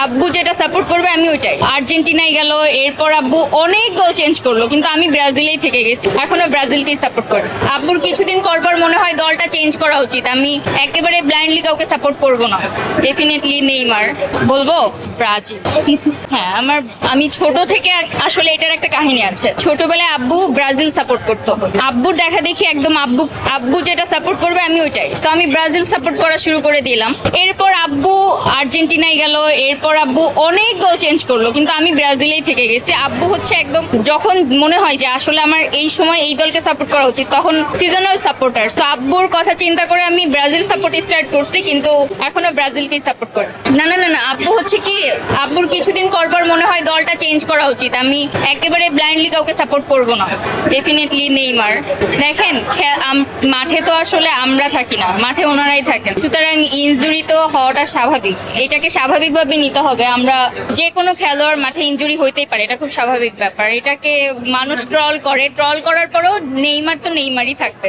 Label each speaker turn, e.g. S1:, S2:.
S1: আব্বু যেটা সাপোর্ট করবে আমি ওইটাই। আর্জেন্টিনায় গেল, এরপর আব্বু অনেক গোল চেঞ্জ করলো, কিন্তু আমি ব্রাজিলেই থেকে গেছি, এখনো ব্রাজিলকেই সাপোর্ট করি। আব্বুর কিছুদিন পর পর মনে হয় দলটা চেঞ্জ করা উচিত, আমি একেবারে ব্লাইন্ডলি কাউকে সাপোর্ট করবো না। ডেফিনেটলি নেইমার বলবো, ব্রাজিল। হ্যাঁ, আমি ছোট থেকে আসলে এটার একটা কাহিনী আছে। ছোটবেলায় আব্বু ব্রাজিল সাপোর্ট করতো, আব্বুর দেখা দেখি একদম আব্বু যেটা সাপোর্ট করবে আমি ওইটাই, তো আমি ব্রাজিল সাপোর্ট করা শুরু করে দিলাম। এরপর আব্বু আর্জেন্টিনায় গেল, এরপর আব্বু অনেক গোল চেঞ্জ করলো, কিন্তু আমি ব্রাজিলেই থেকে গেছি। আব্বু হচ্ছে একদম যখন মনে হয় যে আসলে আমার এই সময় এই দলকে সাপোর্ট করা উচিত, তখন সিজনাল সাপোর্টার, সো আব্বুর কথা চিন্তা করে আমি ব্রাজিল সাপোর্ট স্টার্ট করছি, কিন্তু এখনো ব্রাজিলকেই সাপোর্ট করি। না না না না, আব্বু হচ্ছে কি, আব্বুর কিছুদিন পর পর মনে হয় দলটা চেঞ্জ করা উচিত, আমি একেবারে ব্লাইন্ডলি কাউকে সাপোর্ট করবো না। Definitely Neymar. দেখেন, মাঠে তো আসলে আমরা থাকি না, মাঠে ওনারাই থাকেন, সুতরাং ইনজুরি তো হওয়াটা স্বাভাবিক, এটাকে স্বাভাবিকভাবে নিতে হবে। আমরা যে কোনো খেলোয়াড় মাঠে ইনজুরি হইতেই পারে, এটা খুব স্বাভাবিক ব্যাপার। এটাকে মানুষ ট্রল করার পরেও নেইমার তো নেইমারই থাকবে।